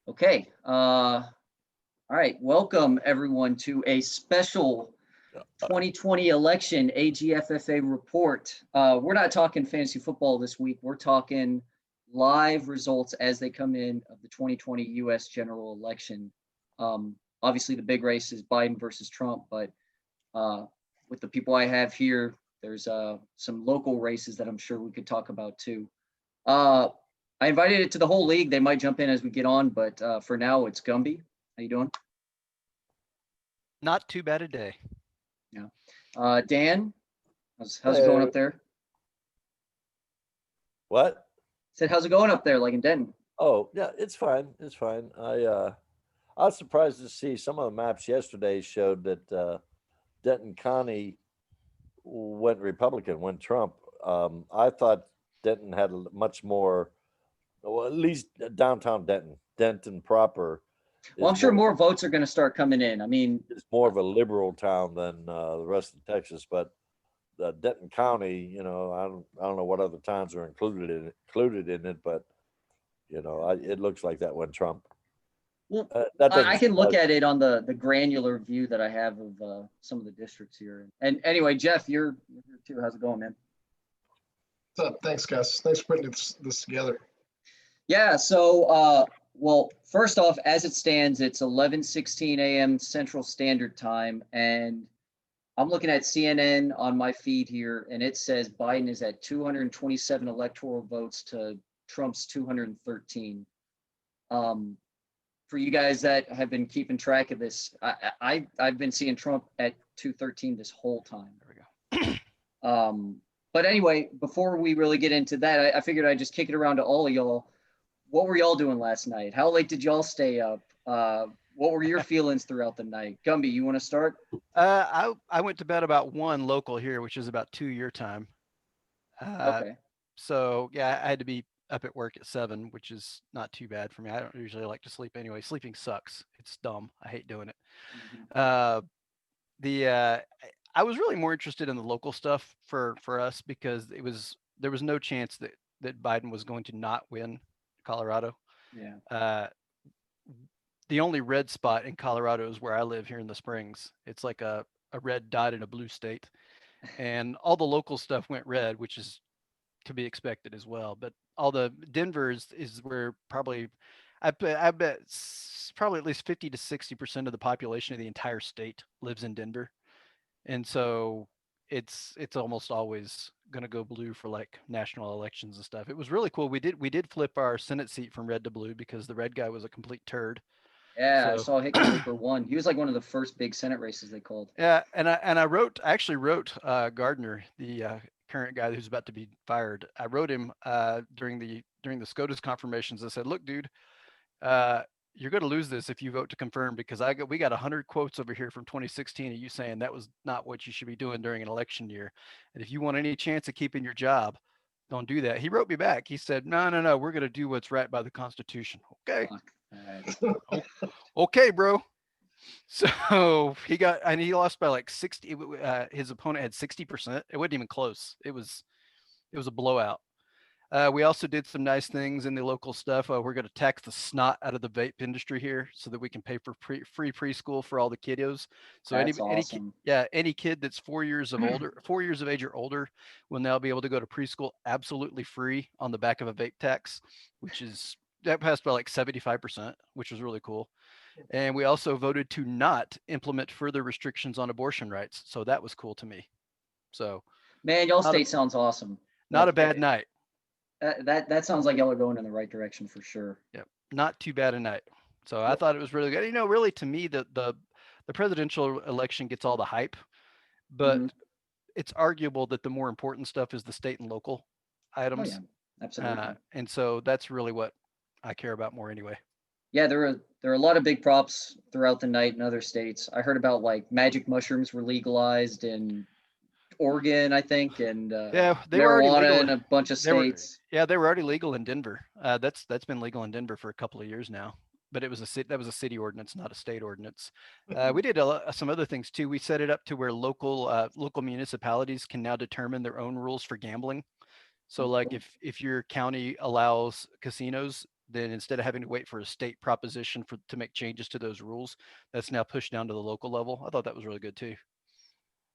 Okay. All right. Welcome everyone to a special Uh, 2020 election AGFFA report. We're not talking fantasy football this week. We're talking live results as they come in of the 2020 U.S. general election. Obviously, the big race is Biden versus Trump, but uh, with the people I have here, there's some local races that I'm sure we could talk about too. Uh, I invited it to the whole league. They might jump in as we get on, but for now, it's Gumby. How you doing? Not too bad a day. Yeah. Dan, how's it going Hey, up there? what? Said, how's it going up there, like in Denton? Oh, yeah, it's fine. It's fine. I was surprised to see some of the maps yesterday showed that Denton County went Republican, went Trump. I thought Denton had much more, well, at least downtown Denton, Denton proper Well, I'm is sure more more votes are going to start coming in. I mean, is more of a liberal town than the rest of Texas, but Denton County, I don't know what other towns are included in it, but it looks like that went Trump. well, That I doesn't can look surprise at it on the granular view that I have of some of the districts here. And anyway, Jeff, you're here too. How's it going, man? What's up? Thanks, guys. Thanks for putting this together. Yeah. So, well, first off, as it stands, it's 11:16 a.m. Central Standard Time, and I'm looking at CNN on my feed here, and it says Biden is at 227 electoral votes to Trump's 213. Um, for you guys that have been keeping track of this, I've been seeing Trump at 213 this whole time. There we go. But anyway, before we really get into that, I figured I'd just kick it around to all of y'all. What were y'all doing last night? How late did y'all stay up? What were your feelings throughout the night? Gumby, you want to start? I went to bed about 1 local here, which is about 2 your time. Okay. So yeah, I had to be up at work at 7, which is not too bad for me. I don't usually like to sleep anyway. Sleeping sucks. It's dumb. I hate doing it. Mhm. The I was really more interested in the local stuff for us because there was no chance that Biden was going to not win Colorado. Yeah. Uh, the only red spot in Colorado is where I live here in the Springs. It's like a red dot in a blue state. And all the local stuff went red, which is to be expected as well. But all the Denver is where probably I bet probably at least 50 to 60% of the population of the entire state lives in Denver. And so it's almost always going to go blue for like national elections and stuff. It was really cool. We did flip our Senate seat from red to blue because the red guy was a complete turd. Yeah, I So saw Hickenlooper won. He was like one of the first big Senate races they called. yeah, I actually wrote Gardner, the current guy who's about to be fired. I wrote him during the SCOTUS confirmations. I said, "Look, dude, uh, you're going to lose this if you vote to confirm because we got 100 quotes over here from 2016 of you saying that was not what you should be doing during an election year, and if you want any chance of keeping your job, don't do that." He wrote me back. He said, "No, no, no, we're going to do what's right by the Constitution." Okay, Fuck. All right. okay, bro. So he lost by like 60. His opponent had 60%. It wasn't even close. It was a blowout. We also did some nice things in the local stuff. We're going to tax the snot out of the vape industry here so that we can pay for free preschool for all the kiddos. So That's awesome. any kid that's 4 years of age or older will now be able to go to preschool absolutely free on the back of a vape tax, that passed by like 75%, which was really cool. And we also voted to not implement further restrictions on abortion rights. So that was cool to me. So Man, y'all not a state sounds awesome. not Like a bad night. that sounds like y'all are going in the right direction for sure. Yep. Not too bad a night. So I Well, thought it was really good. Really to me the presidential election gets all the hype, but mhm. it's arguable that the more important stuff is the state and local Oh yeah, items. absolutely. And so that's really what I care about more anyway. Yeah, there are a lot of big props throughout the night in other states. I heard about like magic mushrooms were legalized in Oregon, I think, and Yeah, they were already marijuana legal. in a bunch of They were states. yeah, they were already legal in Denver. That's been legal in Denver for a couple of years now. But that was a city ordinance, not a state ordinance. We did some other things too. We set it up to where local municipalities can now determine their own rules for gambling. So Oh, like cool. if your county allows casinos, then instead of having to wait for a state proposition to make changes to those rules, that's now pushed down to the local level. I thought that was really good too.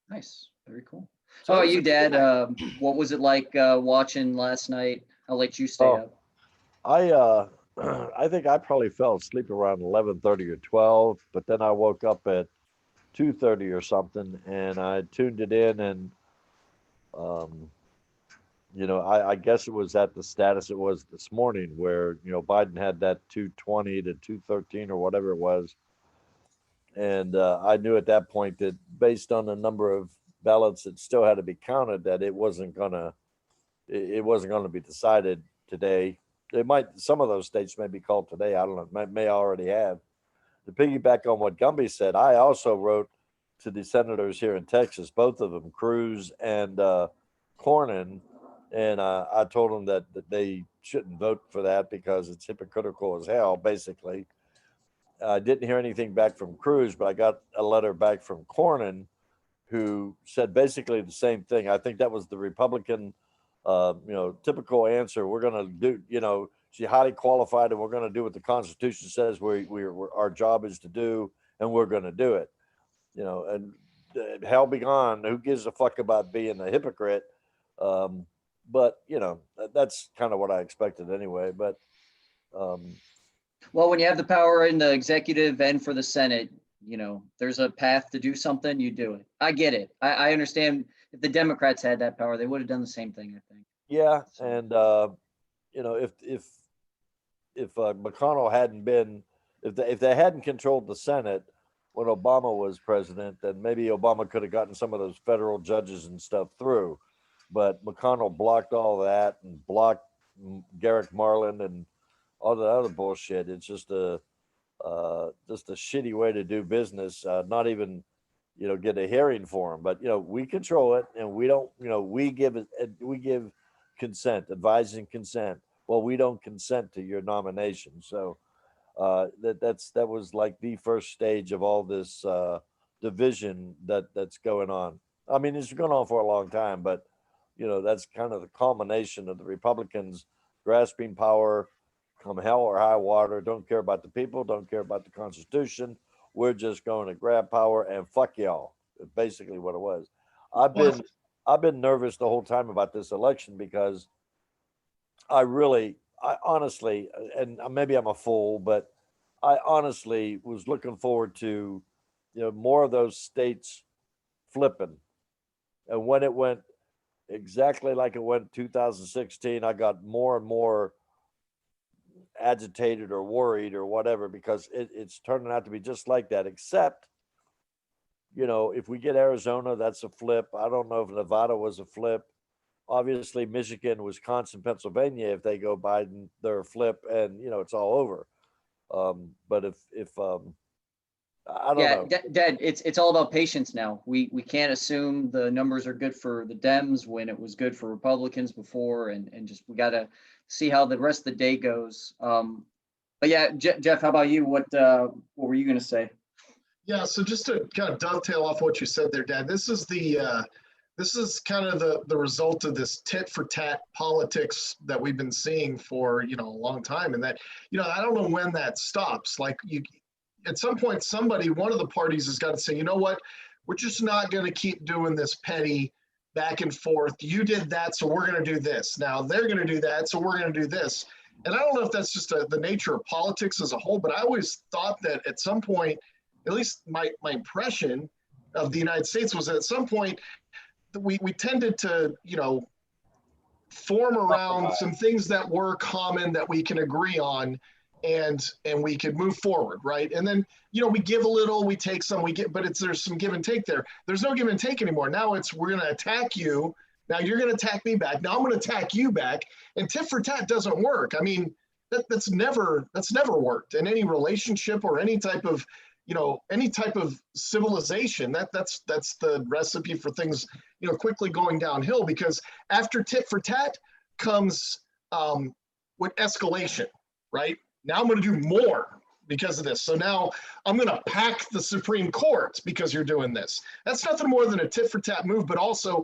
Nice. Very cool. So How it about was you, a good Dad? night. What was it like watching last night? How late you stay Oh, up? I I think I probably fell asleep around 11:30 or 12, but then I woke up at 2:30 or something, and I tuned it in, and um, I guess it was at the status it was this morning, where Biden had that 220 to 213 or whatever it was, and I knew at that point that based on the number of ballots that still had to be counted, that it wasn't gonna be decided today. It might some of those states may be called today. I don't know. May already have. To piggyback on what Gumby said, I also wrote to the senators here in Texas, both of them, Cruz and Cornyn, and I told them that they shouldn't vote for that because it's hypocritical as hell. Basically, I didn't hear anything back from Cruz, but I got a letter back from Cornyn, who said basically the same thing. I think that was the Republican, typical answer. We're going to do, she's highly qualified, and we're going to do what the Constitution says our job is to do, and we're going to do it. And hell be gone. Who gives a fuck about being a hypocrite? But that's kind of what I expected anyway. But Well, when you have the power in the executive and for the Senate, there's a path to do something, you do it. I get it. I understand if the Democrats had that power, they would have done the same thing, I think. yeah, So, and if McConnell hadn't been, if they hadn't controlled the Senate when Obama was president, then maybe Obama could have gotten some of those federal judges and stuff through. But McConnell blocked all that and blocked Garrick Marlin and all the other bullshit. It's just a shitty way to do business. Not even get a hearing for them, but we control it, and we don't. We give consent, advising consent. Well, we don't consent to your nomination. So that was like the first stage of all this division that's going on. I mean, it's gone on for a long time, but that's kind of the culmination of the Republicans grasping power, come hell or high water. Don't care about the people. Don't care about the Constitution. We're just going to grab power and fuck y'all. Basically, what it was. I've been nervous the whole time about this election because I honestly, and maybe I'm a fool, but I honestly was looking forward to, more of those states flipping. And when it went exactly like it went in 2016, I got more and more agitated or worried or whatever, because it's turning out to be just like that, except, if we get Arizona, that's a flip. I don't know if Nevada was a flip. Obviously, Michigan, Wisconsin, Pennsylvania, if they go Biden, they're a flip, and it's all over. But if I don't know. Dad, it's all about patience now. We can't assume the numbers are good for the Dems when it was good for Republicans before, and just we got to see how the rest of the day goes. But yeah, Jeff, how about you? What were you going to say? Yeah, so just to kind of dovetail off what you said there, Dad, this is kind of the result of this tit for tat politics that we've been seeing for a long time, and that I don't know when that stops. Like at some point, one of the parties has got to say, you know what, we're just not going to keep doing this petty back and forth. You did that, so we're going to do this. Now they're going to do that, so we're going to do this. And I don't know if that's just the nature of politics as a whole, but I always thought that at some point, at least my impression of the United States was that at some point we tended to, form around some things that were common that we can agree on, and we could move forward, right? And then, we give a little, we take some, but there's some give and take there. There's no give and take anymore. Now we're going to attack you. Now you're going to attack me back. Now I'm going to attack you back. And tit for tat doesn't work. I mean, that's never worked in any relationship or any type of civilization. That's the recipe for things, quickly going downhill, because after tit for tat comes with escalation, right? Now I'm going to do more because of this. So now I'm going to pack the Supreme Court because you're doing this. That's nothing more than a tit for tat move, but also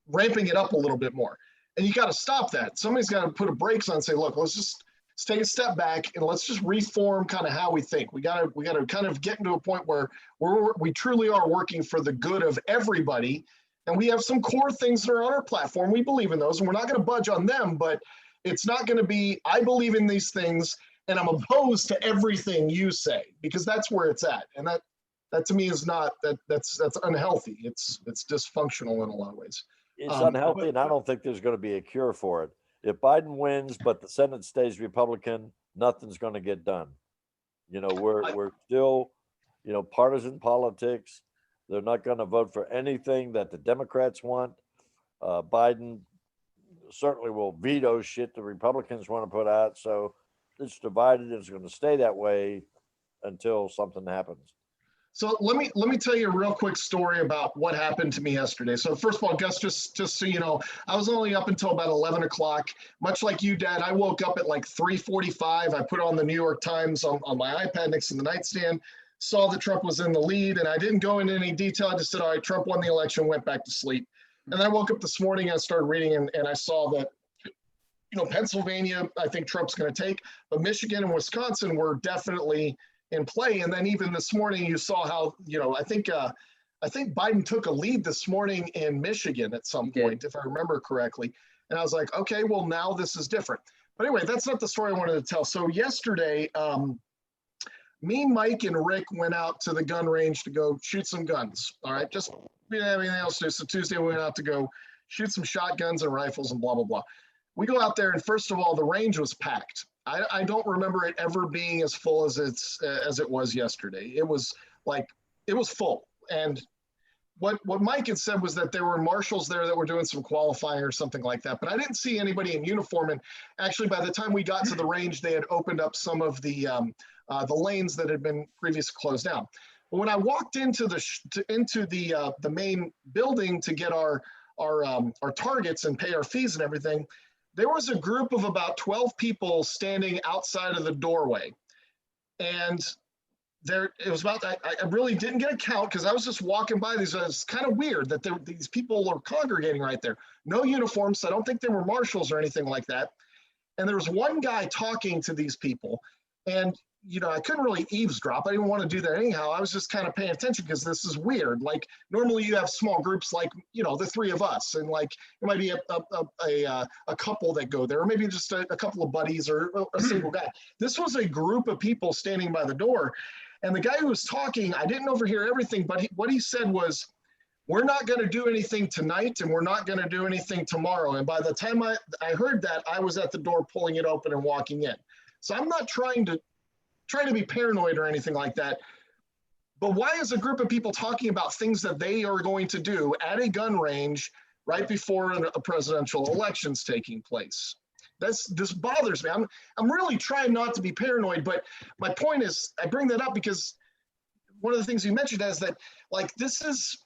ramping it up a little bit more. And you got to stop that. Somebody's got to put a brakes on and say, look, let's just let's take a step back and let's just reform kind of how we think. We gotta kind of get into a point where we truly are working for the good of everybody. And we have some core things that are on our platform. We believe in those, and we're not going to budge on them, but it's not going to be, I believe in these things and I'm opposed to everything you say, because that's where it's at. And that to me is not, that's unhealthy. It's dysfunctional in a lot of ways. It's unhealthy, and I don't think there's going to be a cure for it. If Biden wins, but the Senate stays Republican, nothing's going to get done. You know, we're still, you know, partisan politics. They're not going to vote for anything that the Democrats want. Biden certainly will veto shit the Republicans want to put out. So it's divided. It's going to stay that way until something happens. So let me tell you a real quick story about what happened to me yesterday. So first of all, Gus, just so you know, I was only up until about 11 o'clock. Much like you, Dad, I woke up at like 3:45. I put on the New York Times on my iPad next to the nightstand, saw that Trump was in the lead, and I didn't go into any detail. I just said, all right, Trump won the election, went back to sleep. And then I woke up this morning and I started reading, and I saw that, you know, Pennsylvania, I think Trump's going to take, but Michigan and Wisconsin were definitely in play. And then even this morning, you saw how, you know, I think Biden took a lead this morning in Michigan at some point, if I remember correctly. And I was like, okay, well, now this is different. But anyway, that's not the story I wanted to tell. So yesterday, me, Mike, and Rick went out to the gun range to go shoot some guns. All right, just we didn't have anything else to do. So Tuesday we went out to go shoot some shotguns and rifles and blah, blah, blah. We go out there, and first of all, the range was packed. I don't remember it ever being as full as it was yesterday. It was full. And what Mike had said was that there were marshals there that were doing some qualifying or something like that, but I didn't see anybody in uniform. And actually, by the time we got to the range, they had opened up some of the lanes that had been previously closed down. But when I walked into the main building to get our targets and pay our fees and everything, there was a group of about 12 people standing outside of the doorway. And it was about, I really didn't get a count because I was just walking by these. It was kind of weird that these people are congregating right there. No uniforms, so I don't think they were marshals or anything like that. And there was one guy talking to these people. And, you know, I couldn't really eavesdrop. I didn't want to do that anyhow. I was just kind of paying attention because this is weird. Like normally you have small groups like, you know, the three of us, and like it might be a couple that go there, or maybe just a couple of buddies or a single guy. This was a group of people standing by the door. And the guy who was talking, I didn't overhear everything, but what he said was, we're not going to do anything tonight and we're not going to do anything tomorrow. And by the time I heard that, I was at the door pulling it open and walking in. So I'm not trying to be paranoid or anything like that. But why is a group of people talking about things that they are going to do at a gun range right before a presidential election's taking place? This bothers me. I'm really trying not to be paranoid, but my point is, I bring that up because one of the things you mentioned is that, like, there's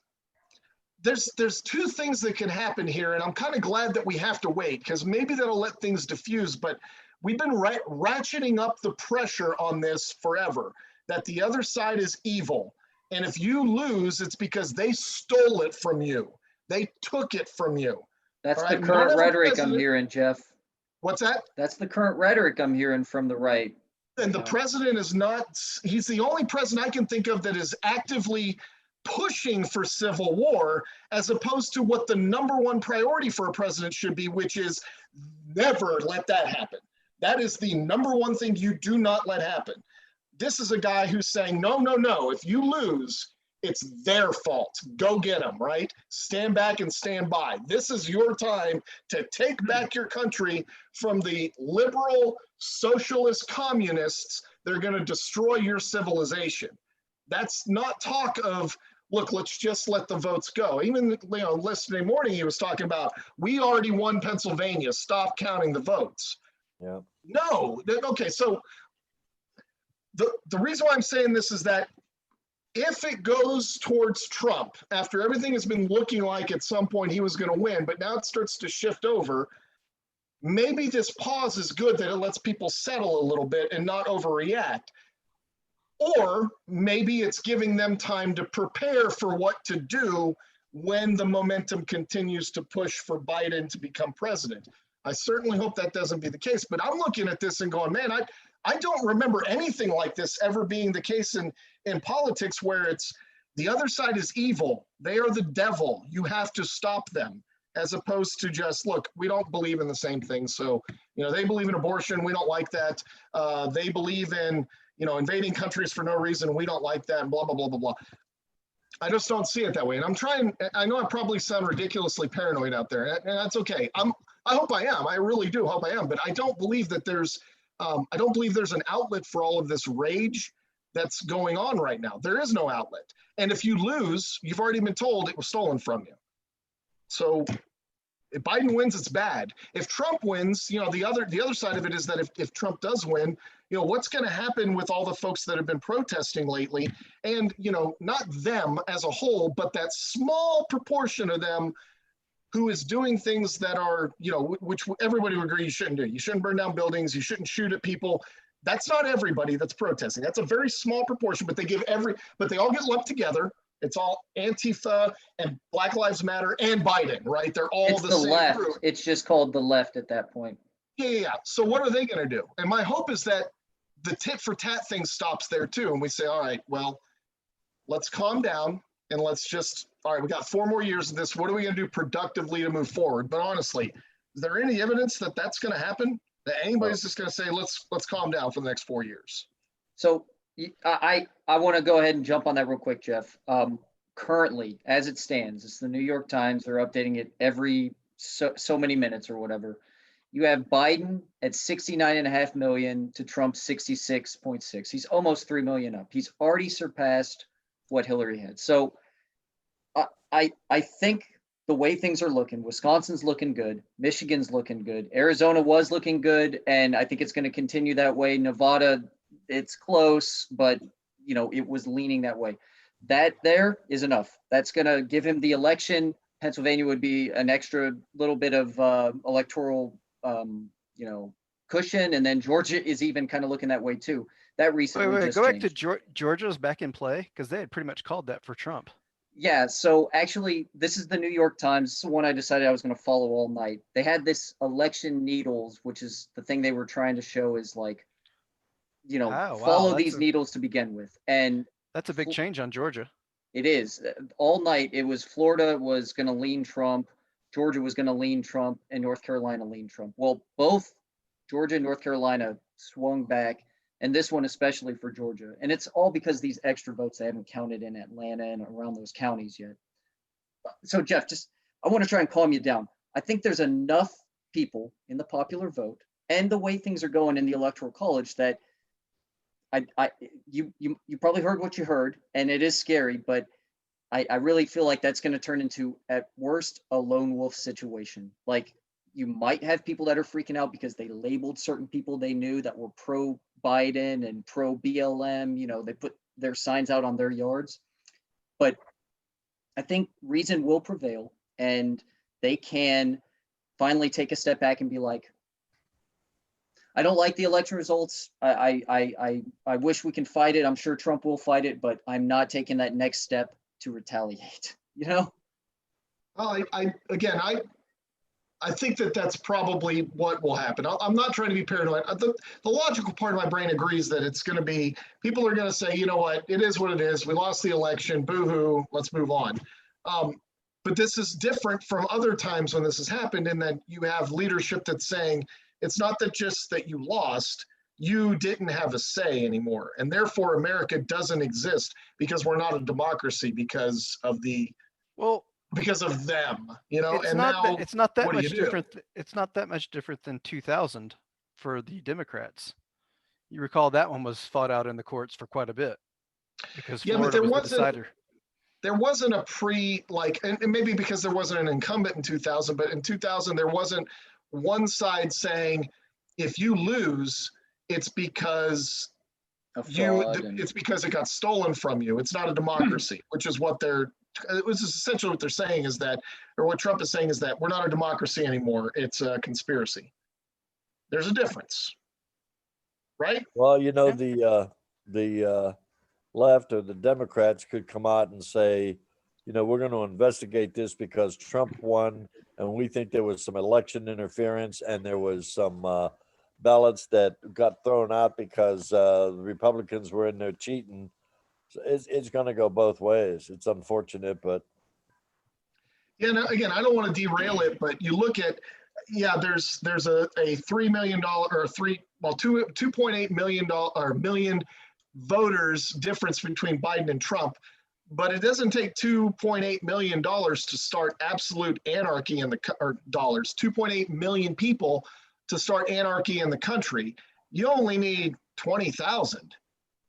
two things that can happen here, and I'm kind of glad that we have to wait because maybe that'll let things diffuse, but we've been ratcheting up the pressure on this forever, that the other side is evil. And if you lose, it's because they stole it from you. They took it from you. That's the current rhetoric I'm hearing, Jeff. What's that? That's the current rhetoric I'm hearing from the right. And the president is not, he's the only president I can think of that is actively pushing for civil war, as opposed to what the number one priority for a president should be, which is never let that happen. That is the number one thing you do not let happen. This is a guy who's saying, no, no, no. If you lose, it's their fault. Go get them, right? Stand back and stand by. This is your time to take back your country from the liberal, socialist communists that are going to destroy your civilization. That's not talk of, look, let's just let the votes go. Even, you know, yesterday morning, he was talking about, we already won Pennsylvania. Stop counting the votes. Yeah. No. Okay, so the reason why I'm saying this is that if it goes towards Trump, after everything has been looking like at some point he was going to win, but now it starts to shift over, maybe this pause is good, that it lets people settle a little bit and not overreact. Or maybe it's giving them time to prepare for what to do when the momentum continues to push for Biden to become president. I certainly hope that doesn't be the case. But I'm looking at this and going, man, I don't remember anything like this ever being the case in politics, where it's the other side is evil. They are the devil. You have to stop them, as opposed to just, look, we don't believe in the same thing. So, they believe in abortion. We don't like that. They believe in, invading countries for no reason. We don't like that, and blah, blah, blah, blah, blah. I just don't see it that way. And I know I probably sound ridiculously paranoid out there, and that's okay. I hope I am. I really do hope I am. But I don't believe that there's an outlet for all of this rage that's going on right now. There is no outlet. And if you lose, you've already been told it was stolen from you. So if Biden wins, it's bad. If Trump wins, the other side of it is that if Trump does win, what's going to happen with all the folks that have been protesting lately? And, not them as a whole, but that small proportion of them who is doing things that are, which everybody would agree you shouldn't do. You shouldn't burn down buildings. You shouldn't shoot at people. That's not everybody that's protesting. That's a very small proportion, but they all get lumped together. It's all Antifa and Black Lives Matter and Biden, right? They're all It's the the same left. group. It's just called the left at that point. Yeah. So what are they going to do? And my hope is that the tit for tat thing stops there too. And we say, all right, well, let's calm down and let's just, all right, we got 4 more years of this. What are we going to do productively to move forward? But honestly, is there any evidence that that's going to happen? That anybody's just going to say, let's calm down for the next 4 years? So I want to go ahead and jump on that real quick, Jeff. Currently, as it stands, it's the New York Times. They're updating it every so many minutes or whatever. You have Biden at 69.5 million to Trump's 66.6. He's almost 3 million up. He's already surpassed what Hillary had. So I think the way things are looking, Wisconsin's looking good, Michigan's looking good, Arizona was looking good, and I think it's going to continue that way. Nevada, it's close, but it was leaning that way. That there is enough. That's going to give him the election. Pennsylvania would be an extra little bit of electoral, cushion, and then Georgia is even kind of looking that way too. That recently Wait, just go changed. back to Georgia's back in play, because they had pretty much called that for Trump. Yeah, so actually, this is the New York Times. This is one I decided I was going to follow all night. They had this election needles, which is the thing they were trying to show is like, follow these needles to begin with. And that's a big change on Georgia. It is. All night, it was Florida was going to lean Trump, Georgia was going to lean Trump, and North Carolina lean Trump. Well, both Georgia and North Carolina swung back, and this one especially for Georgia. And it's all because these extra votes they haven't counted in Atlanta and around those counties yet. So, Jeff, I want to try and calm you down. I think there's enough people in the popular vote and the way things are going in the Electoral College that you probably heard what you heard, and it is scary, but I really feel like that's going to turn into, at worst, a lone wolf situation. Like, you might have people that are freaking out because they labeled certain people they knew that were pro Biden and pro BLM. They put their signs out on their yards. But I think reason will prevail, and they can finally take a step back and be like, I don't like the election results. I wish we can fight it. I'm sure Trump will fight it, but I'm not taking that next step to retaliate. Well, I think that that's probably what will happen. I'm not trying to be paranoid. The logical part of my brain agrees that it's going to be, people are going to say, you know what, it is what it is. We lost the election. Boo-hoo. Let's move on. But this is different from other times when this has happened, in that you have leadership that's saying, it's not that just that you lost, you didn't have a say anymore. And therefore America doesn't exist because we're not a democracy because of them, It's not that what do much you do? different. It's not that much different than 2000 for the Democrats. You recall that one was fought out in the courts for quite a bit because Florida was the decider. There wasn't a and maybe because there wasn't an incumbent in 2000, but in 2000 there wasn't one side saying, if you lose, it's because it's because it got stolen from you. It's not a democracy, which is what it was essentially what they're saying is that, or what Trump is saying is that we're not a democracy anymore. It's a conspiracy. There's a difference, right? Well, the left or the Democrats could come out and say, we're going to investigate this because Trump won, and we think there was some election interference and there was some ballots that got thrown out because the Republicans were in there cheating. So it's going to go both ways. It's unfortunate, but Yeah, no, again, I don't want to derail it, but you look at, yeah, there's a $3 million or $2.8 million or million voters difference between Biden and Trump, but it doesn't take $2.8 million to start absolute anarchy in the or dollars, 2.8 million people to start anarchy in the country. You only need 20,000.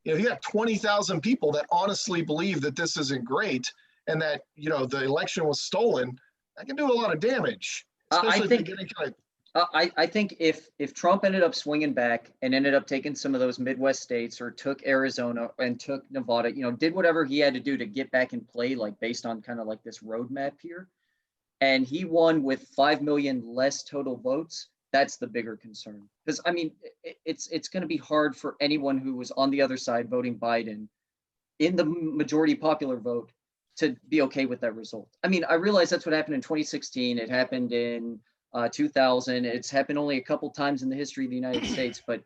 You got 20,000 people that honestly believe that this isn't great and that, the election was stolen. That can do a lot of damage, especially if you're getting kind of. I think if Trump ended up swinging back and ended up taking some of those Midwest states or took Arizona and took Nevada, did whatever he had to do to get back in play, like based on kind of like this roadmap here, and he won with 5 million less total votes, that's the bigger concern. Because it's going to be hard for anyone who was on the other side voting Biden in the majority popular vote to be okay with that result. I realize that's what happened in 2016. It happened in 2000. It's happened only a couple times in the history of the United States, but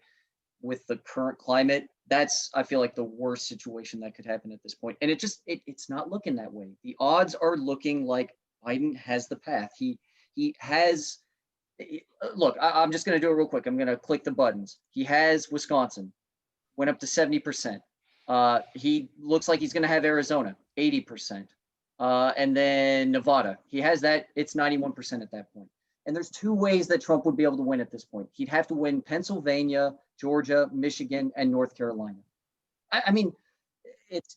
with the current climate, that's, I feel like, the worst situation that could happen at this point. And it's not looking that way. The odds are looking like Biden has the path. He has, look, I'm just going to do it real quick. I'm going to click the buttons. He has Wisconsin, went up to 70%. He looks like he's going to have Arizona, 80%. And then Nevada, he has that. It's 91% at that point. And there's two ways that Trump would be able to win at this point. He'd have to win Pennsylvania, Georgia, Michigan, and North Carolina. It's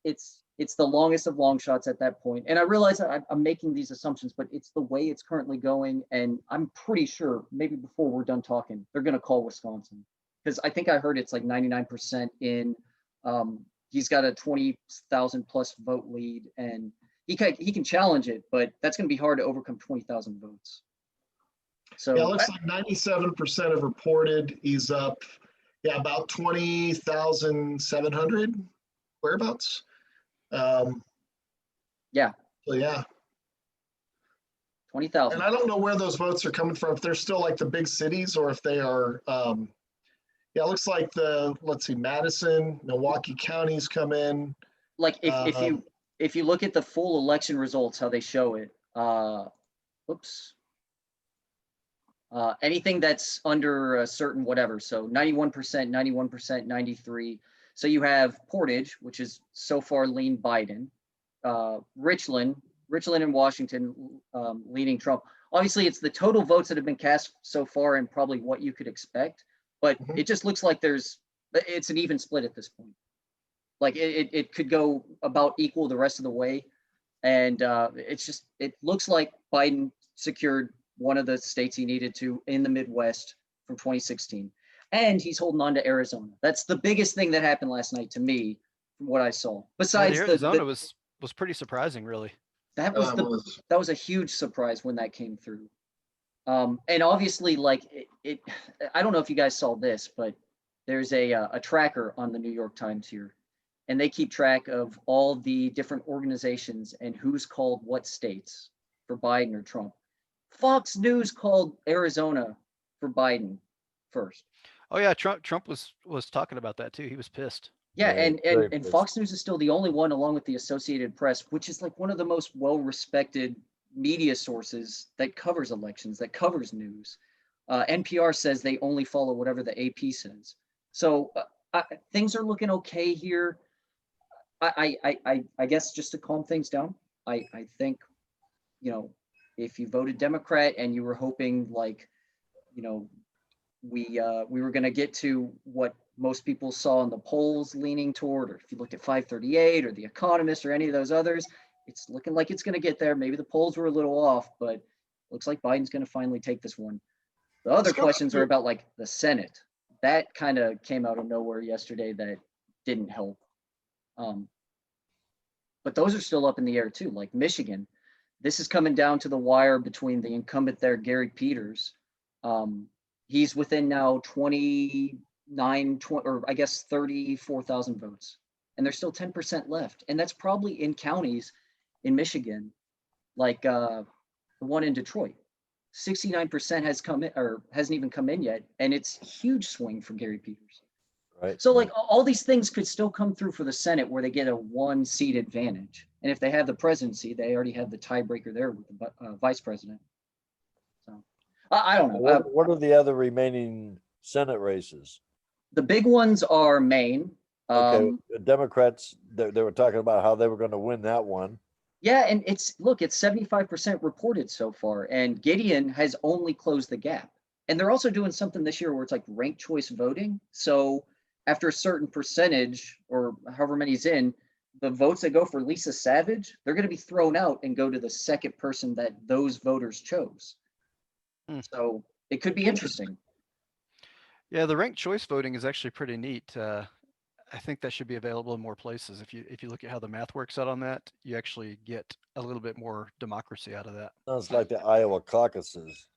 the longest of long shots at that point. And I realize I'm making these assumptions, but it's the way it's currently going. And I'm pretty sure maybe before we're done talking, they're going to call Wisconsin, because I think I heard it's like 99% in. He's got a 20,000 plus vote lead, and he can challenge it, but that's going to be hard to overcome 20,000 votes. So yeah, it looks like 97% have reported. He's up, about 20,700 whereabouts. Yeah. So yeah. 20,000. And I don't know where those votes are coming from. If they're still like the big cities, or if they are. It looks like let's see, Madison, Milwaukee counties come in. Like if you look at the full election results, how they show it. Anything that's under a certain whatever, so 91%, 91%, 93. So you have Portage, which is so far lean Biden, Richland and Washington leaning Trump. Obviously, it's the total votes that have been cast so far and probably what you could expect, but it just looks like it's an even split at this point. Like it could go about equal the rest of the way. And it looks like Biden secured one of the states he needed to in the Midwest from 2016. And he's holding on to Arizona. That's the biggest thing that happened last night to me from what I saw. Besides Arizona was pretty surprising, really. That was a huge surprise when that came through. And obviously, like I don't know if you guys saw this, but there's a tracker on the New York Times here, and they keep track of all the different organizations and who's called what states for Biden or Trump. Fox News called Arizona for Biden first. Oh yeah, Trump was talking about that too. He was pissed. Yeah, and Fox News is still the only one, along with the Associated Press, which is like one of the most well-respected media sources that covers elections, that covers news. NPR says they only follow whatever the AP says. So things are looking okay here. I guess just to calm things down, I think, if you voted Democrat and you were hoping we were going to get to what most people saw in the polls leaning toward, or if you looked at 538 or The Economist or any of those others, it's looking like it's going to get there. Maybe the polls were a little off, but looks like Biden's going to finally take this one. The other questions are about like the Senate. That kind of came out of nowhere yesterday. That didn't help. But those are still up in the air too, like Michigan. This is coming down to the wire between the incumbent there, Gary Peters. He's within now 34,000 votes. And there's still 10% left. And that's probably in counties in Michigan, like the one in Detroit. 69% has come in or hasn't even come in yet, and it's huge swing for Gary Peters. Right. So like all these things could still come through for the Senate where they get a 1 seat advantage. And if they have the presidency, they already have the tiebreaker there with the vice president. So I don't know. What are the other remaining Senate races? The big ones are Maine. Okay, the Democrats, they were talking about how they were going to win that one. Yeah, and it's 75% reported so far, and Gideon has only closed the gap. And they're also doing something this year where it's like ranked choice voting. So after a certain percentage or however many's in, the votes that go for Lisa Savage, they're going to be thrown out and go to the second person that those voters chose. So it could be interesting. Yeah, the ranked choice voting is actually pretty neat. I think that should be available in more places. If you look at how the math works out on that, you actually get a little bit more democracy out of that. Sounds like the Iowa caucuses.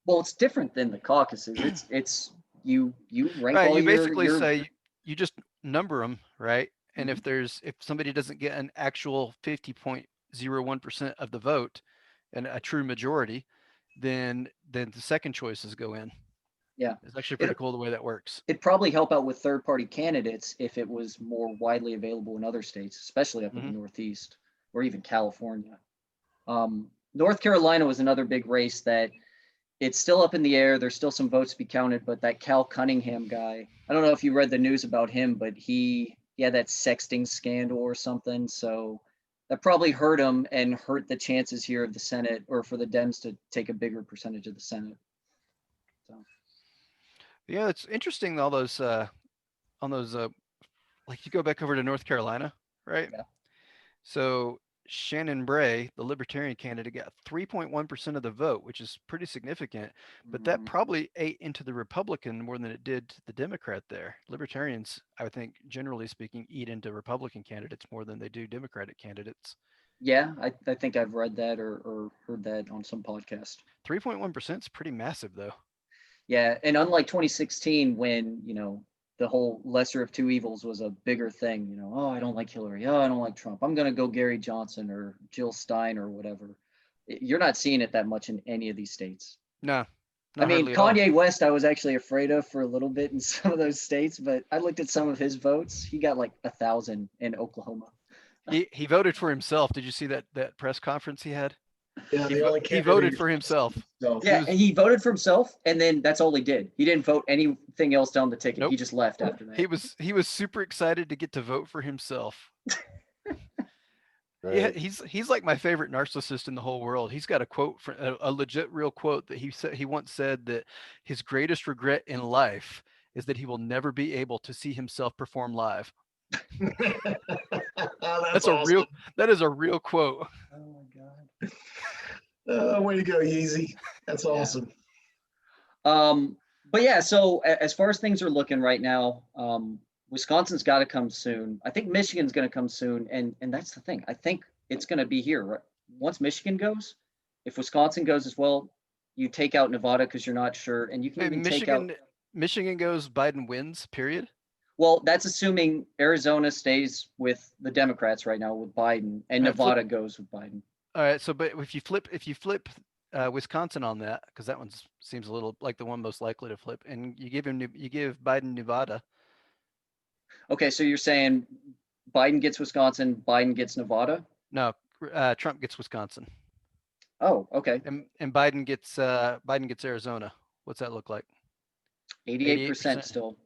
Well, it's different than the caucuses. It's you rank Right, all you your basically say you just number them, right? And Mhm. if somebody doesn't get an actual 50.01% of the vote and a true majority, then the second choices go in. Yeah. It's actually pretty cool the way that works. It'd probably help out with third-party candidates if it was more widely available in other states, especially up in the Northeast or even California. North Carolina was another big race that it's still up in the air. There's still some votes to be counted, but that Cal Cunningham guy, I don't know if you read the news about him, but he had that sexting scandal or something. So that probably hurt him and hurt the chances here of the Senate or for the Dems to take a bigger percentage of the Senate. So. Yeah, it's interesting all those on those like you go back over to North Carolina, right? Yeah. So Shannon Bray, the Libertarian candidate, got 3.1% of the vote, which is pretty significant. But that probably ate into the Republican more than it did the Democrat there. Libertarians, I would think, generally speaking, eat into Republican candidates more than they do Democratic candidates. Yeah, I think I've read that or heard that on some podcast. 3.1% is pretty massive, though. Yeah, and unlike 2016, when the whole lesser of two evils was a bigger thing, oh, I don't like Hillary, oh, I don't like Trump, I'm gonna go Gary Johnson or Jill Stein or whatever. You're not seeing it that much in any of these states. No, I mean, hardly at all. Kanye West, I was actually afraid of for a little bit in some of those states, but I looked at some of his votes. He got like 1,000 in Oklahoma. He voted for himself. Did you see that press conference he had? Yeah, He voted for himself. Yeah, he voted for himself, and then that's all he did. He didn't vote anything else down the ticket. Nope. He just left after that. He was super excited to get to vote for himself. Yeah, he's like my favorite narcissist in the whole world. He's got a quote, a legit real quote that he once said that his greatest regret in life is that he will never be able to see himself perform live. That's awesome. That is a real quote. Oh my God. Way to go, Yeezy. That's awesome. But yeah, so as far as things are looking right now, Wisconsin's got to come soon. I think Michigan's going to come soon, and that's the thing. I think it's going to be here. Right? Once Michigan goes, if Wisconsin goes as well, you take out Nevada because you're not sure, and you can even take out. Michigan goes, Biden wins. Period. Well, that's assuming Arizona stays with the Democrats right now with Biden, and Nevada goes with Biden. All right. So, but if you flip Wisconsin on that, because that one seems a little like the one most likely to flip, and you give Biden Nevada. Okay, so you're saying Biden gets Wisconsin, Biden gets Nevada? No, Trump gets Wisconsin. Oh, okay. And Biden gets Arizona. What's that look like? 88% still.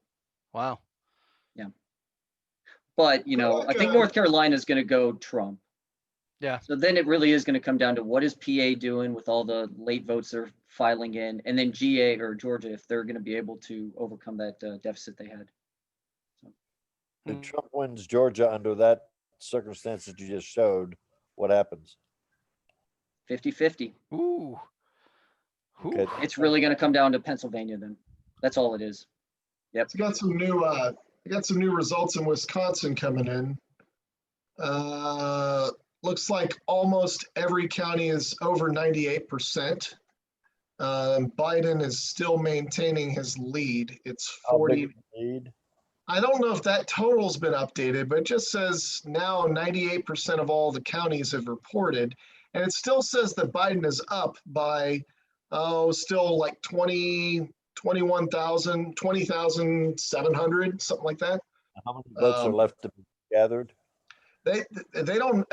Wow. Yeah. But I think North Carolina is going to go Trump. Yeah. So then it really is going to come down to what is PA doing with all the late votes they're filing in, and then GA or Georgia if they're going to be able to overcome that deficit they had. If Trump wins Georgia under that circumstances you just showed, what happens? 50-50. Ooh. Okay. It's really going to come down to Pennsylvania then. That's all it is. Yep. We got some new results in Wisconsin coming in. Looks like almost every county is over 98%. Biden is still maintaining his lead. It's 40. Lead? I don't know if that total's been updated, but it just says now 98% of all the counties have reported. And it still says that Biden is up by, still like 20,700, something like that. How many votes are left to be gathered? They don't,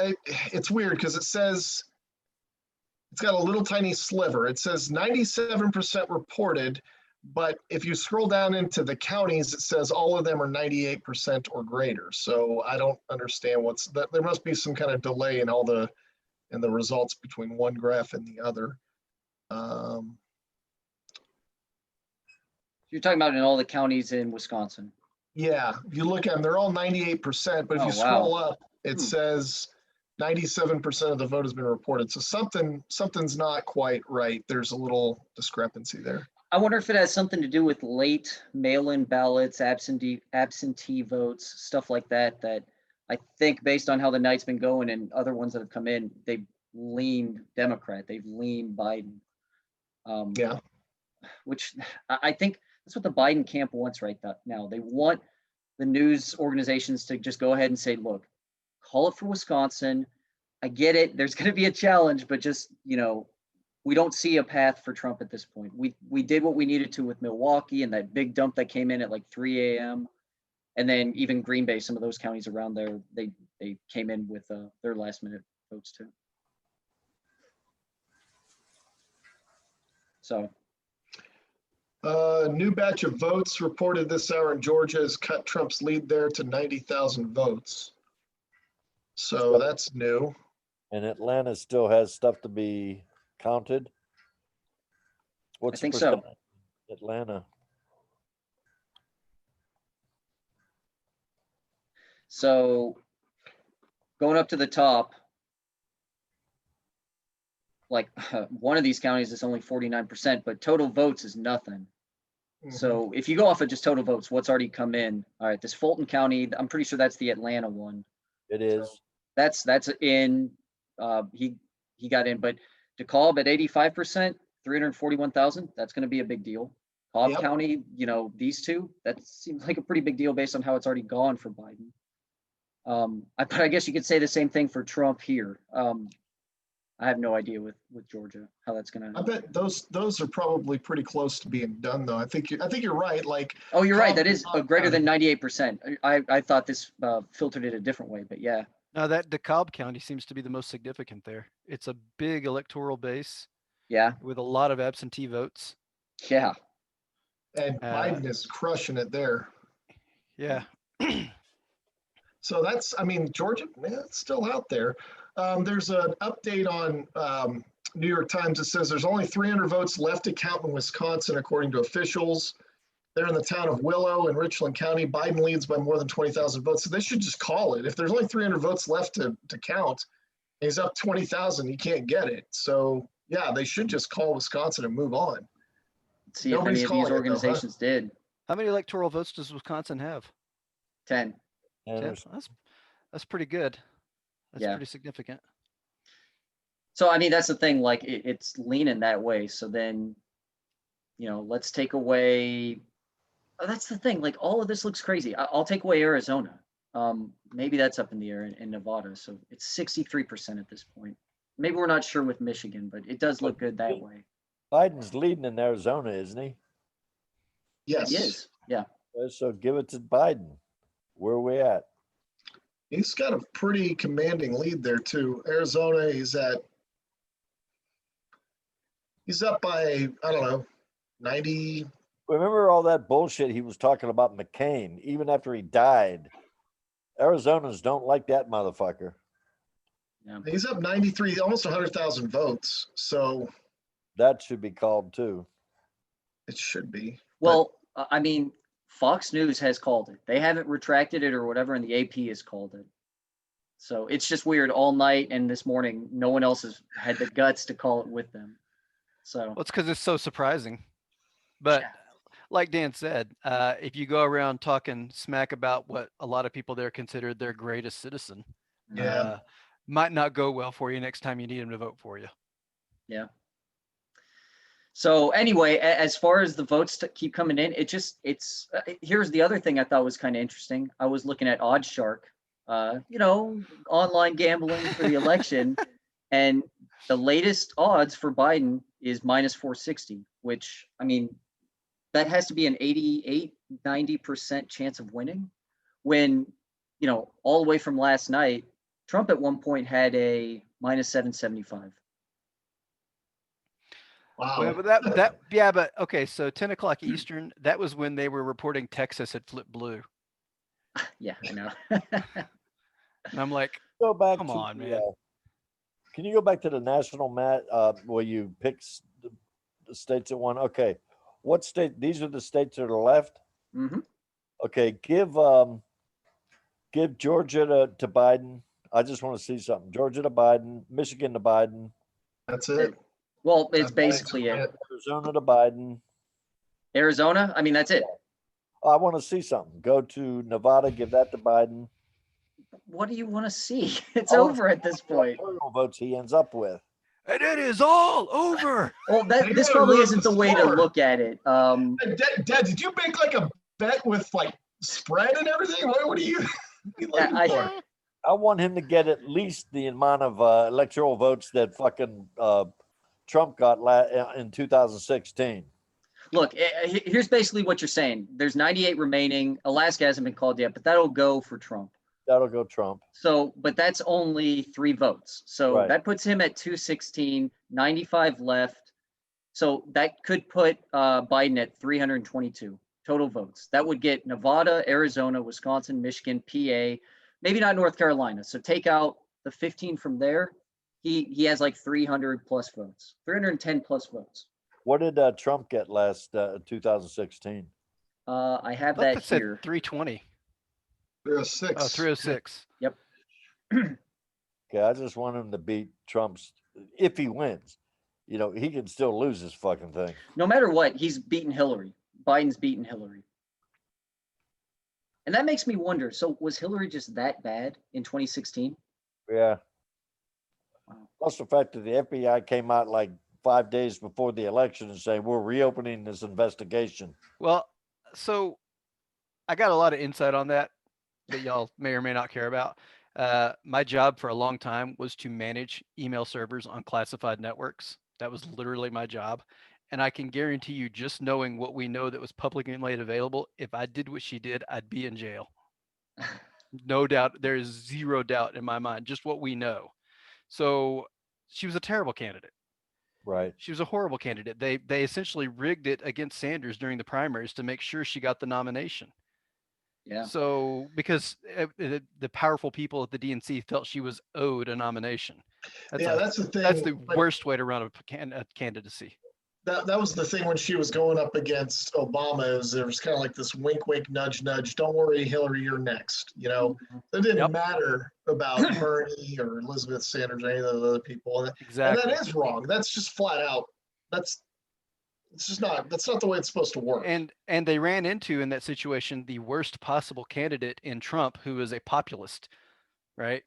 it's weird because it says, it's got a little tiny sliver. It says 97% reported, but if you scroll down into the counties, it says all of them are 98% or greater. So I don't understand what's that. There must be some kind of delay in the results between one graph and the other. You're talking about in all the counties in Wisconsin. Yeah, if you look at them, they're all 98%, but if Oh, you scroll wow. up, it says 97% of the vote has been reported. So something's not quite right. There's a little discrepancy there. I wonder if it has something to do with late mail-in ballots, absentee votes, stuff like that, that I think based on how the night's been going and other ones that have come in, they've leaned Democrat, they've leaned Biden. Yeah. Which I think that's what the Biden camp wants right now. They want the news organizations to just go ahead and say, look, call it for Wisconsin. I get it. There's going to be a challenge, but just, we don't see a path for Trump at this point. We did what we needed to with Milwaukee and that big dump that came in at like 3 a.m. And then even Green Bay, some of those counties around there, they came in with their last minute votes too. So. New batch of votes reported this hour in Georgia has cut Trump's lead there to 90,000 votes. So that's new. And Atlanta still has stuff to be counted. What's I think so. Atlanta. So going up to the top, like one of these counties is only 49%, but total votes is nothing. So if you go off of just total votes, what's already come in? All right, this Fulton County, I'm pretty sure that's the Atlanta one. It is. So that's in. He got in, but DeKalb at 85%, 341,000. That's going to be a big deal. Cobb County, these two, that seems like a pretty big deal based on how it's already gone for Biden. But I guess you could say the same thing for Trump here. I have no idea with Georgia how that's gonna. I bet those are probably pretty close to being done though. I think you're right. Like, oh, you're right. That is greater than 98%. I thought this filtered it a different way, but yeah. Now that DeKalb County seems to be the most significant there. It's a big electoral base. Yeah. With a lot of absentee votes. Yeah. And Biden is crushing it there. Yeah. So that's, Georgia, it's still out there. There's an update on New York Times that says there's only 300 votes left to count in Wisconsin, according to officials. They're in the town of Willow in Richland County. Biden leads by more than 20,000 votes. So they should just call it. If there's only 300 votes left to count, and he's up 20,000, you can't get it. So, yeah, they should just call Wisconsin and move on. Let's see if any of these organizations did. How many electoral votes does Wisconsin have? 10. 10? That's pretty good. That's pretty significant. So, that's the thing, like it's leaning that way. So then, let's take away, that's the thing, like all of this looks crazy. I'll take away Arizona. Maybe that's up in the air in Nevada. So it's 63% at this point. Maybe we're not sure with Michigan, but it does look good that way. Biden's leading in Arizona, isn't he? Yes. He is, yeah. So give it to Biden. Where are we at? He's got a pretty commanding lead there too. Arizona, he's up by, I don't know, 90. Remember all that bullshit he was talking about McCain, even after he died? Arizonans don't like that motherfucker. Yeah. He's up 93, almost 100,000 votes. So that should be called too. It should be. Well, Fox News has called it. They haven't retracted it or whatever, and the AP has called it. So it's just weird. All night and this morning, no one else has had the guts to call it with them. So well, it's because it's so surprising. But like Dan said, if you go around talking smack about what a lot of people there consider their greatest citizen, might not go well for you next time you need them to vote for you. Yeah. So anyway, as far as the votes keep coming in, here's the other thing I thought was kind of interesting. I was looking at OddsShark, online gambling for the election, and the latest odds for Biden is minus 460, which, I mean, that has to be an 88-90% chance of winning, when, all the way from last night, Trump at one point had a minus 775. Wow. Well, but yeah, but okay, so 10 o'clock Eastern, that was when they were reporting Texas had flipped blue. Yeah, I know. And I'm like, Go back come to on, the, man. can you go back to the national mat where you pick the states that won? Okay, what state? These are the states that are left. Hmm. Okay, give Georgia to Biden. I just want to see something. Georgia to Biden, Michigan to Biden, That's it. Well, it's That's basically it. Arizona to Biden. Arizona, I mean, that's it. I want to see something. Go to Nevada, give that to Biden. What do you want to see? It's I wanna over at this point. Electoral votes he ends up with. And it is all over. Well, They this gotta probably move isn't the the way to score. look at it. Hey, Dad, did you make like a bet with like spread and everything? What are you looking for? I want him to get at least the amount of electoral votes that fucking Trump got in 2016. Look, here's basically what you're saying. There's 98 remaining. Alaska hasn't been called yet, but that'll go for Trump. That'll go Trump. So, but that's only 3 votes. So Right. that puts him at 216, 95 left. So that could put Biden at 322 total votes. That would get Nevada, Arizona, Wisconsin, Michigan, PA, maybe not North Carolina. So take out the 15 from there. He has like 300 plus votes, 310 plus votes. What did Trump get last 2016? I have I thought that that said here. 320. 306. Oh, 306. Yep. Okay, I just want him to beat Trump's. If he wins, he can still lose this fucking thing. No matter what, he's beaten Hillary. Biden's beaten Hillary. And that makes me wonder, so was Hillary just that bad in 2016? Yeah. Wow. Plus the fact that the FBI came out like 5 days before the election and saying we're reopening this investigation. Well, so I got a lot of insight on that y'all may or may not care about. My job for a long time was to manage email servers on classified networks. That was literally my job. And I can guarantee you, just knowing what we know that was publicly made available, if I did what she did, I'd be in jail. No doubt. There is zero doubt in my mind, just what we know. So she was a terrible candidate. Right. She was a horrible candidate. They essentially rigged it against Sanders during the primaries to make sure she got the nomination. Yeah. So because the powerful people at the DNC felt she was owed a nomination. That's the thing. That's the like, worst way to run a candidacy. that was the thing when she was going up against Obama. There was kind of like this wink, wink, nudge, nudge. Don't worry, Hillary, you're next. It didn't Yep. matter about Bernie or Elizabeth Sanders or any of those other people. Exactly. And that is wrong. That's just flat out. That's not the way it's supposed to work. And they ran into, in that situation, the worst possible candidate in Trump, who is a populist, right?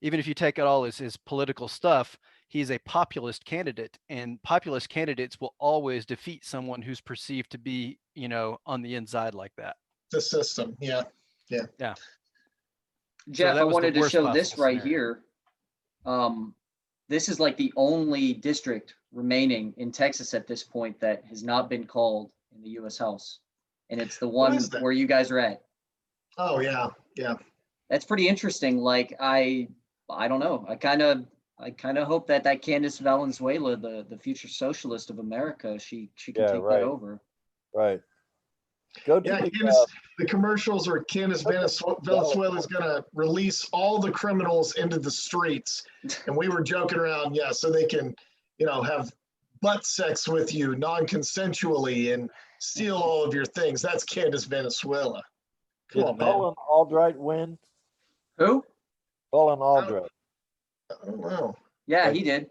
Even if you take out all his political stuff, he's a populist candidate, and populist candidates will always defeat someone who's perceived to be, on the inside like that. The system. Yeah. Jeff, that I was the wanted to worst show this possible right scenario. here. This is like the only district remaining in Texas at this point that has not been called in the U.S. House. And it's the one is that? where you guys are at. Oh, yeah. Yeah. That's pretty interesting. Like, I don't know. I kind of hope that Candace Valenzuela, the future socialist of America, she can take that over. Right. Go to the commercials where Candace Venezuela is going to release all the criminals into the streets. And we were joking around, so they can, have butt sex with you non-consensually and steal all of your things. That's Candace Venezuela. Come on, man. Colin Albright win? Who? Colin Albright. I don't know. Yeah, he did.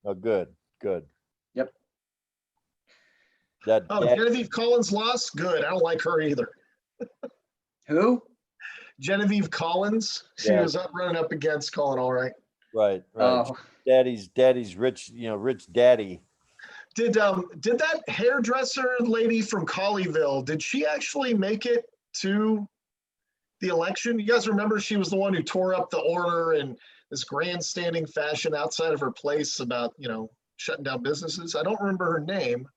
Oh, good. Yep. Genevieve Collins lost? Good. I don't like her either. Who? Genevieve Collins. She was running up against Colin Albright. Right. Oh. Daddy's rich, rich daddy. Did that hairdresser lady from Colleyville, did she actually make it to the election? You guys remember she was the one who tore up the order in this grandstanding fashion outside of her place about, shutting down businesses? I don't remember her name.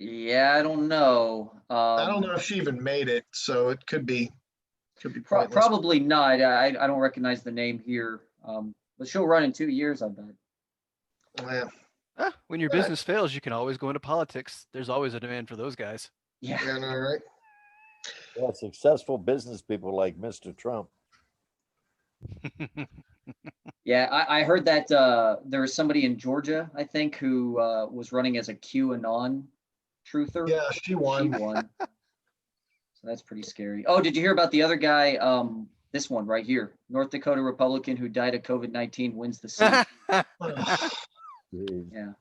Yeah, I don't know. I don't know if she even made it, so it could be pointless. Probably not. I don't recognize the name here. But she'll run in 2 years, I bet. Yeah. When your business fails, you can always go into politics. There's always a demand for those guys. Yeah. Yeah, no, right. Yeah, successful business people like Mr. Trump. Yeah, I heard that there was somebody in Georgia, I think, who was running as a QAnon truther. Yeah, she won. She won. So that's pretty scary. Oh, did you hear about the other guy? This one right here, North Dakota Republican who died of COVID-19 wins the seat. Jeez. Yeah.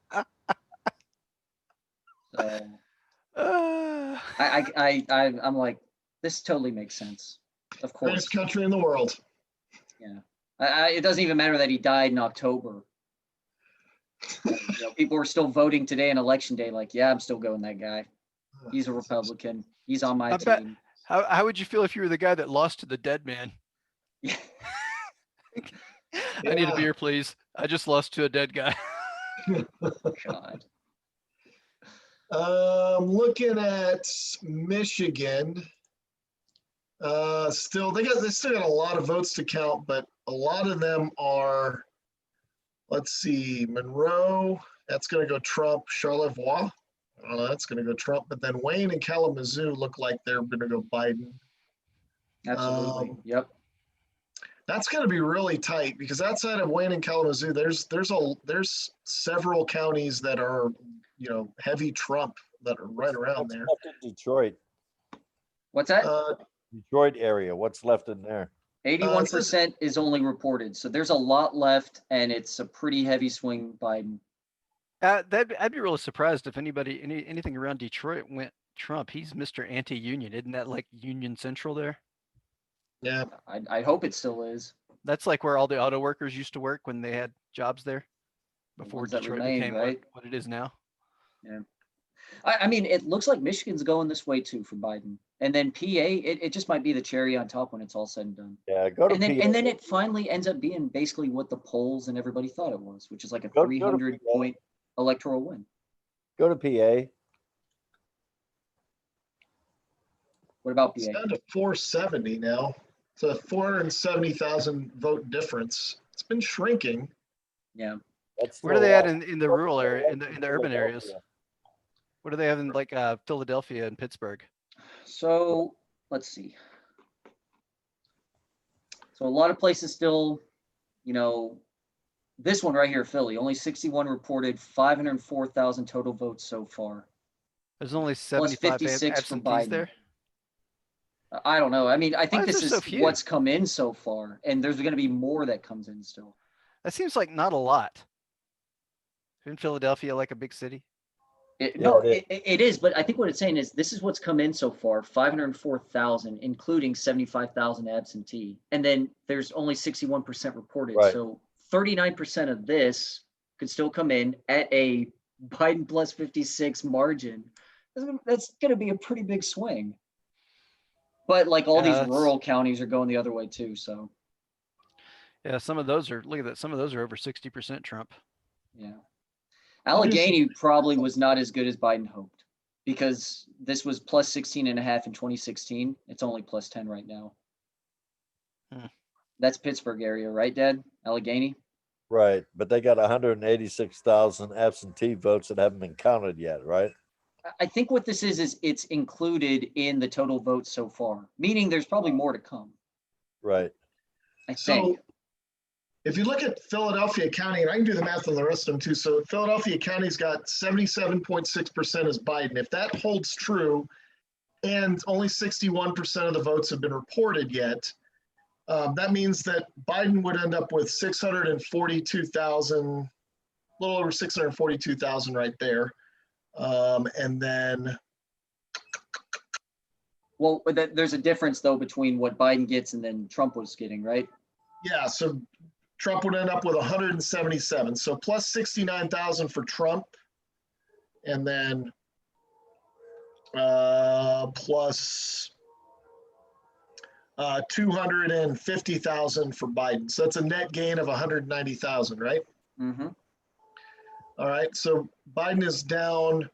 So I'm like, this totally makes sense. Of course. Greatest country in the world. Yeah. It doesn't even matter that he died in October. People are still voting today on election day. Like, yeah, I'm still going that guy. He's a Republican. He's on my team. How would you feel if you were the guy that lost to the dead man? Yeah. I need a beer, please. I just lost to a dead guy. God. Looking at Michigan, they still got a lot of votes to count, but a lot of them are, let's see, Monroe, that's going to go Trump. Charlevoix, I don't know, that's going to go Trump. But then Wayne and Kalamazoo look like they're going to go Biden. Absolutely. Yep. That's going to be really tight because outside of Wayne and Kalamazoo, there's several counties that are, heavy Trump that are right around there. What's left in Detroit? What's that? Detroit area. What's left in there? 81% is only reported. So there's a lot left, and it's a pretty heavy swing Biden. I'd be really surprised if anything around Detroit went Trump. He's Mr. Anti-Union. Isn't that like Union Central there? Yeah. I hope it still is. That's like where all the auto workers used to work when they had jobs there before Detroit became what it is now. Yeah. I mean, it looks like Michigan's going this way too for Biden. And then PA, it just might be the cherry on top when it's all said and done. Yeah, go to PA. And then it finally ends up being basically what the polls and everybody thought it was, which is like a 300-point electoral win. Go to PA. What about PA? It's down to 470 now. It's a 470,000 vote difference. It's been shrinking. Yeah. Where are they at in the rural area, in the urban areas? What do they have in like Philadelphia and Pittsburgh? So let's see. So a lot of places still, this one right here, Philly, only 61 reported, 504,000 total votes so far. There's only 75 absentees there. I don't know. I mean, I think this is so what's come in so far, and there's going to be more that comes in still. That seems like not a lot. Isn't Philadelphia like a big city? It is, but I think what it's saying is this is what's come in so far, 504,000, including 75,000 absentee. And then there's only 61% reported. Right. So 39% of this could still come in at a Biden plus 56 margin. That's going to be a pretty big swing. But like all these rural counties are going the other way too. So. Yeah, some of those are, look at that. Some of those are over 60% Trump. Yeah. Allegheny probably was not as good as Biden hoped because this was plus 16.5 in 2016. It's only plus 10 right now. That's Pittsburgh area, right, Dad? Allegheny? Right, but they got 186,000 absentee votes that haven't been counted yet, right? I think what this is it's included in the total votes so far, meaning there's probably more to come. Right. I think. So if you look at Philadelphia County, and I can do the math on the rest of them too. So Philadelphia County's got 77.6% as Biden. If that holds true, and only 61% of the votes have been reported yet, that means that Biden would end up with 642,000, a little over 642,000 right there. And then. Well, there's a difference though between what Biden gets and then Trump was getting, right? Yeah, so Trump would end up with 177. So plus 69,000 for Trump, and then plus 250,000 for Biden. So that's a net gain of 190,000, right? Mm-hmm. All right. So Biden is down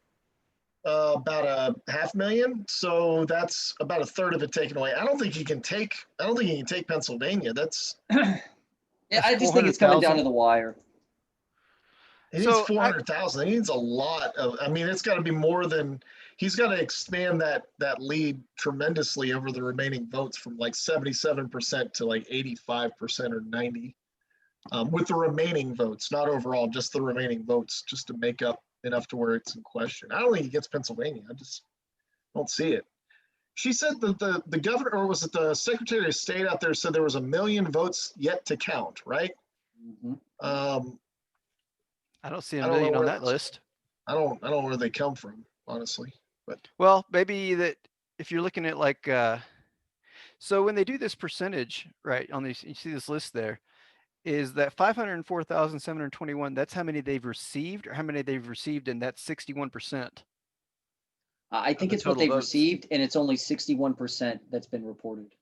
about a 500,000. So that's about a third of it taken away. I don't think you can take Pennsylvania. Yeah, I just think it's coming down to the wire. He needs 400,000. He needs a lot of. I mean, it's got to be more than. He's got to expand that lead tremendously over the remaining votes from like 77% to like 85% or 90, with the remaining votes, not overall, just the remaining votes, just to make up enough to where it's in question. I don't think he gets Pennsylvania. I just don't see it. She said that the governor, or was it the Secretary of State out there, said there was 1 million votes yet to count, right? Mm-hmm. I don't see a million on that list. I don't know where they come from, honestly. But well, maybe that if you're looking at like, so when they do this percentage, right, on these, you see this list there, is that 504,721, that's how many they've received, or how many they've received, and that's 61%. I think it's what they've received, and it's only 61% that's been reported.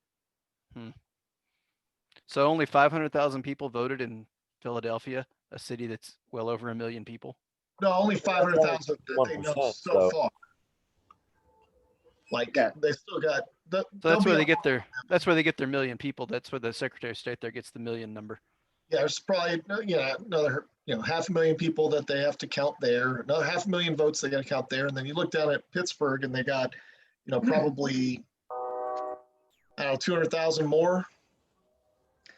So only 500,000 people voted in Philadelphia, a city that's well over 1 million people. No, only 500,000 that they know so far. Like, yeah. They still got. So that's where they get their. That's where they get their 1 million people. That's where the Secretary of State there gets the 1 million number. Yeah, there's probably another 500,000 people that they have to count there. Another 500,000 votes they got to count there, and then you look down at Pittsburgh and they got, probably 200,000 more.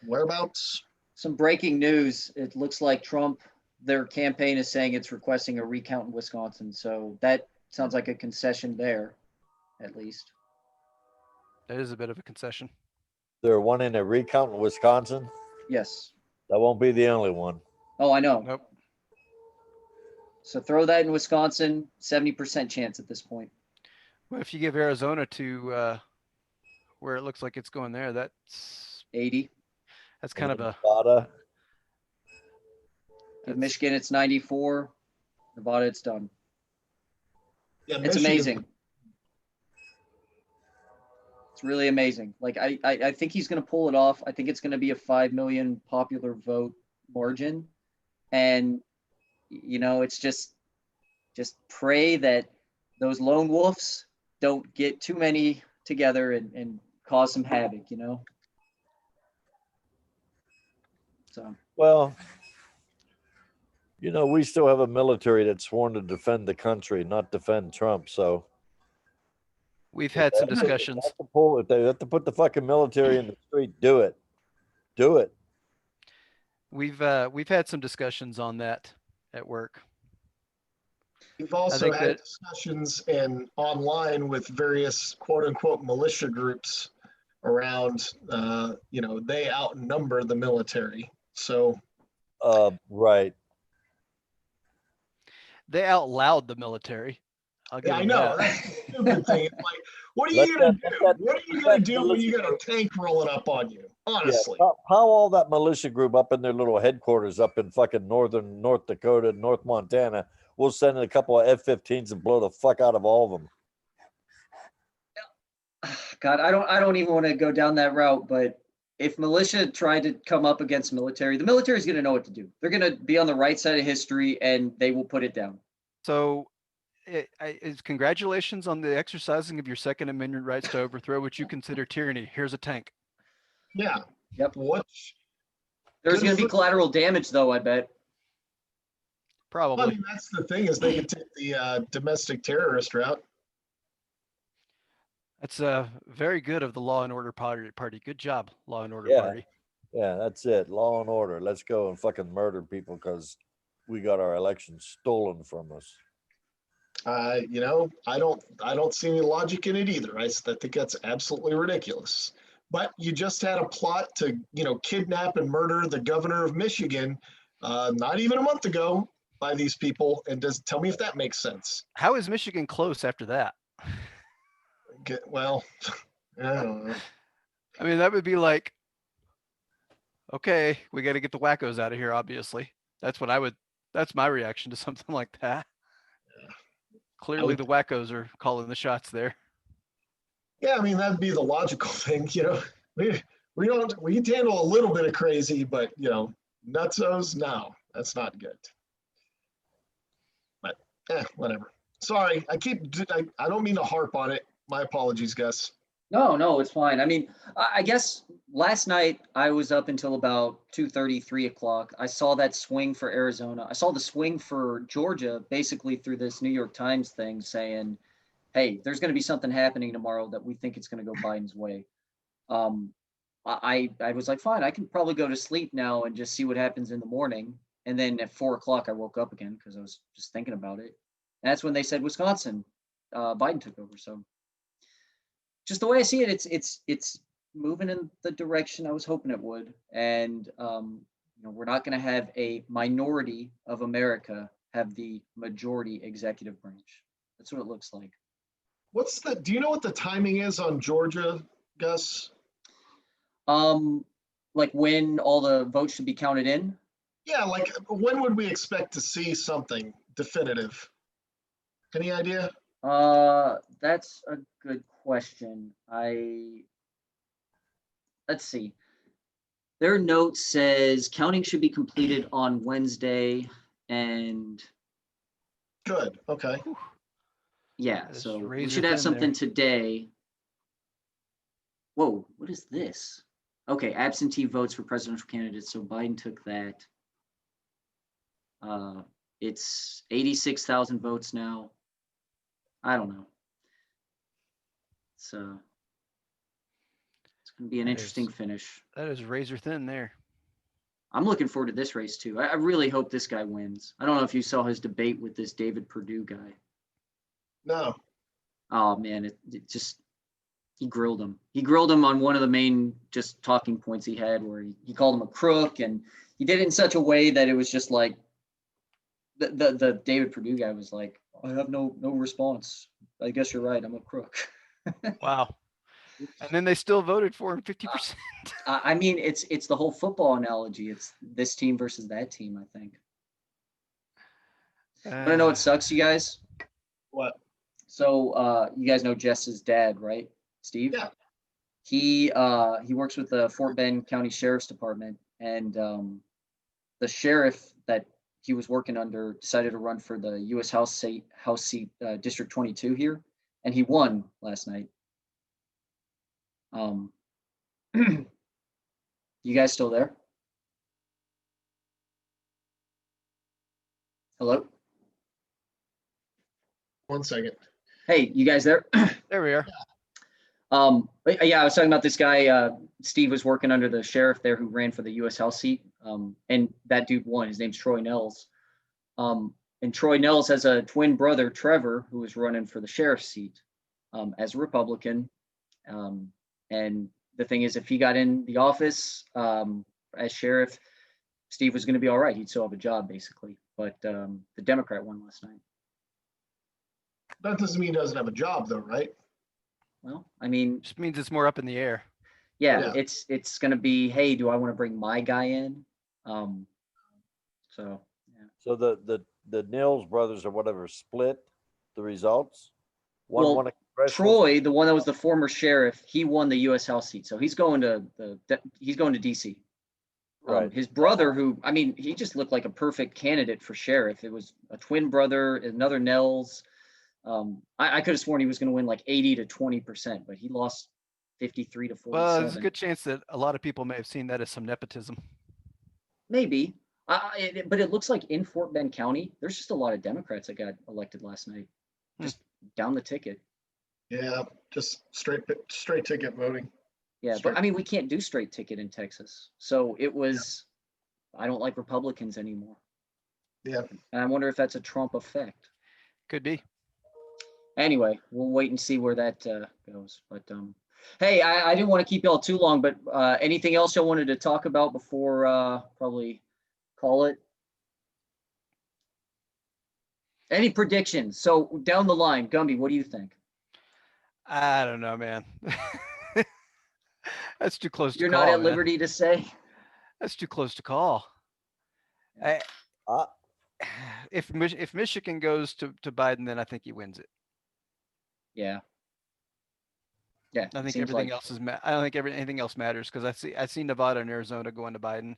Whereabouts? Some breaking news. It looks like Trump, their campaign is saying it's requesting a recount in Wisconsin. So that sounds like a concession there, at least. That is a bit of a concession. They're wanting a recount in Wisconsin? Yes. That won't be the only one. Oh, I know. Nope. So throw that in Wisconsin, 70% chance at this point. Well, if you give Arizona to where it looks like it's going there, that's 80. That's kind of a. Nevada. Give Michigan, it's 94. Nevada, it's done. Yeah, it's amazing. It's really amazing. Like I think he's going to pull it off. I think it's going to be a 5 million popular vote margin, and it's just pray that those lone wolves don't get too many together and cause some havoc. So. Well, we still have a military that's sworn to defend the country, not defend Trump. So we've had some discussions. If they have to put the fucking military in the street, do it. Do it. We've had some discussions on that at work. We've also had discussions online with various quote unquote militia groups around, they outnumber the military. So, right. They outlawed the military. I know. That's the stupid thing. It's like, what are you going to do? What are you going to do when you got a tank rolling up on you? Honestly. Yeah, how all that militia group up in their little headquarters up in fucking northern North Dakota, North Montana, will send a couple of F-15s and blow the fuck out of all of them. God, I don't even want to go down that route, but if militia tried to come up against military, the military is going to know what to do. They're going to be on the right side of history, and they will put it down. So, congratulations on the exercising of your Second Amendment rights to overthrow what you consider tyranny. Here's a tank. Yeah. Yep. There's going to be collateral damage, though, I bet. Probably. I mean, that's the thing, is they could take the domestic terrorist route. That's very good of the Law and Order party. Good job, Law and Order party. Yeah, that's it. Law and order. Let's go and fucking murder people because we got our elections stolen from us. I don't see any logic in it either. I think that's absolutely ridiculous. But you just had a plot to, kidnap and murder the governor of Michigan, not even a month ago, by these people. And tell me if that makes sense. How is Michigan close after that? Well, I don't know. I mean, that would be like okay, we got to get the wackos out of here. Obviously, that's what I would. That's my reaction to something like that. Clearly, the wackos are calling the shots there. Yeah, I mean, that'd be the logical thing, we can handle a little bit of crazy, but nutsos, no, that's not good. But whatever. Sorry, I don't mean to harp on it. My apologies, Gus. No, it's fine. I mean, I guess last night I was up until about 2:30, 3 o'clock. I saw that swing for Arizona. I saw the swing for Georgia basically through this New York Times thing saying, hey, there's going to be something happening tomorrow that we think it's going to go Biden's way. I was like, fine, I can probably go to sleep now and just see what happens in the morning. And then at 4 o'clock, I woke up again because I was just thinking about it. And that's when they said Wisconsin, Biden took over. So just the way I see it, it's moving in the direction I was hoping it would. And we're not going to have a minority of America have the majority executive branch. That's what it looks like. Do you know what the timing is on Georgia, Gus? Like when all the votes should be counted in? Yeah, like when would we expect to see something definitive? Any idea? That's a good question. Let's see. Their note says counting should be completed on Wednesday, and good. Okay. yeah, so we should have something today. Whoa, what is this? Okay, absentee votes for presidential candidates. So Biden took that. It's 86,000 votes now. I don't know. So it's going to be an interesting finish. That is razor thin there. I'm looking forward to this race too. I really hope this guy wins. I don't know if you saw his debate with this David Perdue guy. No. Oh man, it just he grilled him. He grilled him on one of the main just talking points he had, where he called him a crook, and he did it in such a way that it was just like the David Perdue guy was like, I have no response. I guess you're right. I'm a crook. Wow. And then they still voted for him 50%. I mean, it's the whole football analogy. It's this team versus that team, I think. I know what sucks, you guys. What? So you guys know Jess's dad, right? Steve? Yeah. He works with the Fort Bend County Sheriff's Department, and the sheriff that he was working under decided to run for the U.S. House seat District 22 here, and he won last night. You guys still there? Hello? 1 second. Hey, you guys there? There we are. Yeah, I was talking about this guy. Steve was working under the sheriff there who ran for the U.S. House seat, and that dude won. His name's Troy Nels. And Troy Nels has a twin brother, Trevor, who was running for the sheriff's seat as a Republican. And the thing is, if he got in the office as sheriff, Steve was going to be all right. He'd still have a job, basically. But the Democrat won last night. That doesn't mean he doesn't have a job, though, right? Well, I mean, Just means it's more up in the air. yeah. It's going to be, hey, do I want to bring my guy in? So yeah. So the Nils brothers or whatever split the results. Well, Won a congressional Troy, the one that was the former sheriff, he won the U.S. House seat, so he's going to D.C. Right. His brother, who, I mean, he just looked like a perfect candidate for sheriff. It was a twin brother, another Nels. I could have sworn he was going to win like 80 to 20%, but he lost 53 to 47. Well, there's a good chance that a lot of people may have seen that as some nepotism. Maybe. But it looks like in Fort Bend County, there's just a lot of Democrats that got elected last night, just down the ticket. Yeah, just straight ticket voting. Yeah, but I mean, we can't do straight ticket in Texas. So it was, I don't like Republicans anymore. Yeah. And I wonder if that's a Trump effect. Could be. Anyway, we'll wait and see where that goes. But hey, I didn't want to keep y'all too long, but anything else y'all wanted to talk about before probably call it? Any predictions? So down the line, Gumby, what do you think? I don't know, man. That's too close to You're call, not at man. liberty to say? That's too close to call. Yeah. I, Uh, if Michigan goes to Biden, then I think he wins it. Yeah. Yeah. I It think seems everything like else is. I don't think anything else matters because I see Nevada and Arizona going to Biden.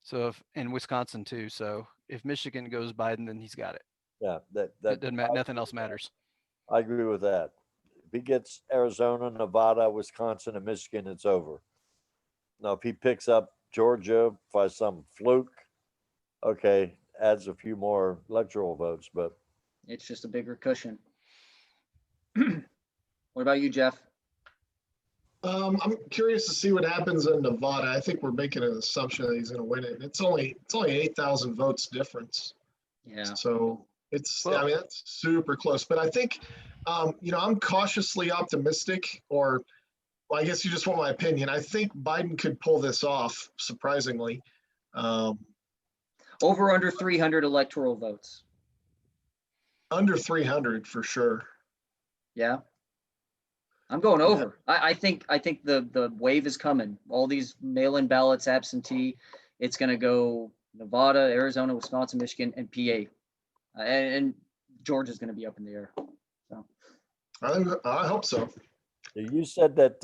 So if and Wisconsin too. So if Michigan goes Biden, then he's got it. yeah, that It that doesn't matter. Nothing else matters. I agree with that. If he gets Arizona, Nevada, Wisconsin, and Michigan, it's over. Now, if he picks up Georgia by some fluke, okay, adds a few more electoral votes, but it's just a bigger cushion. What about you, Jeff? I'm curious to see what happens in Nevada. I think we're making an assumption that he's going to win it. It's only 8,000 votes difference. Yeah. So it's, Well- I mean, that's super close. But I think, I'm cautiously optimistic, or well, I guess you just want my opinion. I think Biden could pull this off, surprisingly. Over under 300 electoral votes. Under 300 for sure. Yeah. I'm going over. I think the wave is coming. All these mail-in ballots, absentee, it's going to go Nevada, Arizona, Wisconsin, Michigan, and PA, and Georgia's going to be up in the air. So I hope so. you said that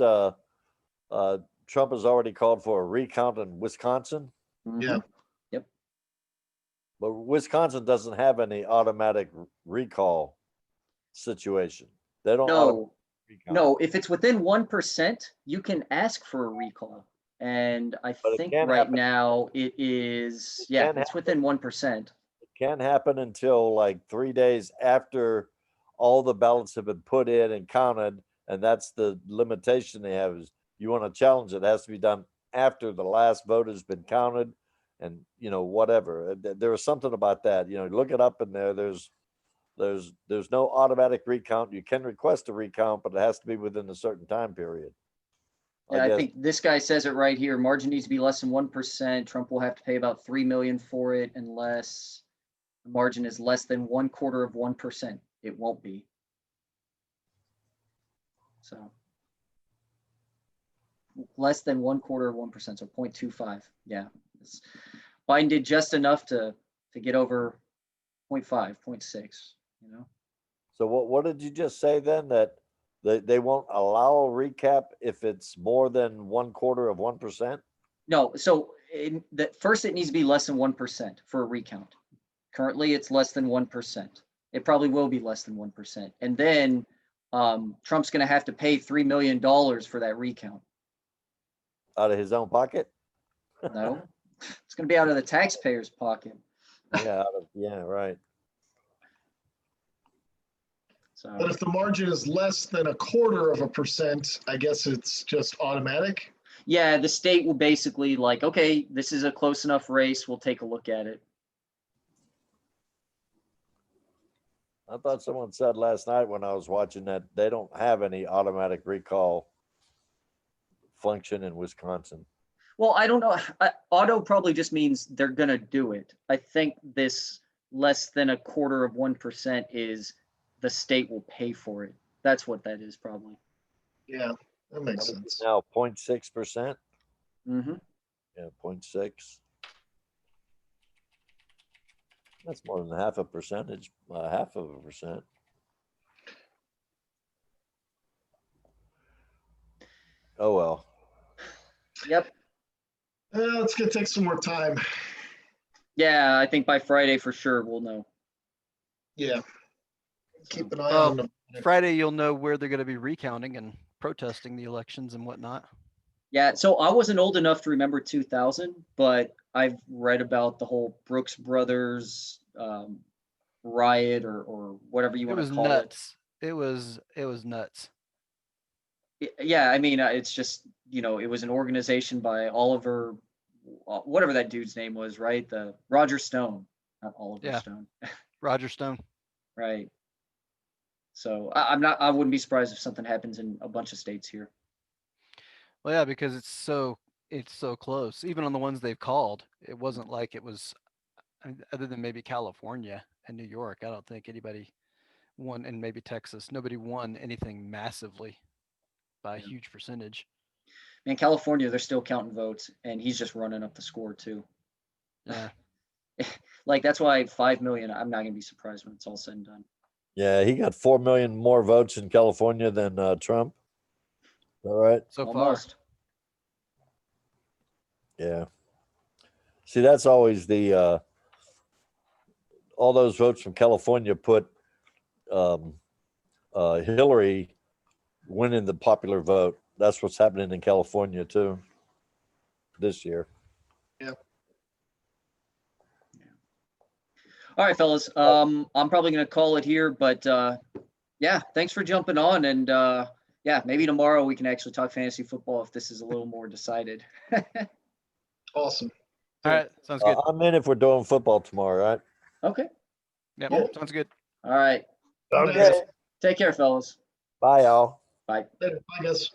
Trump has already called for a recount in Wisconsin, Yeah. but Wisconsin doesn't have any automatic recall situation. They don't No, recount. no. If it's within 1%, you can ask for a recall, and I But it think can't right happen. now it is. It Yeah, can't it's within 1%. It can't happen until like 3 days after all the ballots have been put in and counted, and that's the limitation they have. Is you want to challenge it has to be done after the last vote has been counted, and whatever. There was something about that. Look it up in there. There's no automatic recount. You can request a recount, but it has to be within a certain time period. Yeah, I guess think this guy says it right here. Margin needs to be less than 1%. Trump will have to pay about 3 million for it unless the margin is less than 1/4 of 1%. It won't be. So less than 1/4 of 1%, so 0.25. Yeah. Biden did just enough to get over 0.5, 0.6, so. What did you just say then? That they won't allow a recap if it's more than 1/4 of 1%? No, so first it needs to be less than 1% for a recount. Currently, it's less than 1%. It probably will be less than 1%. And then Trump's going to have to pay $3 million for that recount. Out of his own pocket? No, it's going to be out of the taxpayer's pocket. Yeah, right. But So if the margin is less than 1/4 of 1%, I guess it's just automatic. yeah, the state will basically like, okay, this is a close enough race. We'll take a look at it. I thought someone said last night when I was watching that they don't have any automatic recall function in Wisconsin. Well, I don't know. Auto probably just means they're going to do it. I think this less than 1/4 of 1% is the state will pay for it. That's what that is probably. Yeah, that makes sense. Now 0.6%. Mm-hmm. Yeah, 0.6. That's more than half a percentage, half of a percent. Oh well. Yep. It's gonna take some more time. Yeah, I think by Friday for sure we'll know. Yeah. Keep an eye Well, on them. Friday, you'll know where they're going to be recounting and protesting the elections and whatnot. Yeah, so I wasn't old enough to remember 2000, but I've read about the whole Brooks Brothers riot or whatever you It want was to call nuts. It was nuts. it. Yeah, I mean, it's just, it was an organization by Oliver, whatever that dude's name was, right? The Roger Stone, not Oliver Yeah. Stone, Roger Stone. right? So I wouldn't be surprised if something happens in a bunch of states here. Well, yeah, because it's so close. Even on the ones they've called, it wasn't like it was, other than maybe California and New York. I don't think anybody won, and maybe Texas. Nobody won anything massively by a huge percentage. Man, California, they're still counting votes, and he's just running up the score too. Yeah. Like that's why 5 million. I'm not gonna be surprised when it's all said and done. Yeah, he got 4 million more votes in California than Trump. All right. So Almost. Yeah. See, that's always the all those votes from California put Hillary winning the popular vote. That's what's happening in California too this year. All right, fellas. I'm probably gonna call it here, but yeah, thanks for jumping on, and yeah, maybe tomorrow we can actually talk fantasy football if this is a little more decided. Awesome. far. All right. Sounds good. I'm in if we're doing football tomorrow, right? Okay. Yep. cool. Sounds good. All right. Okay. Take care, fellas. Bye, y'all. Bye. Later. Bye, guys.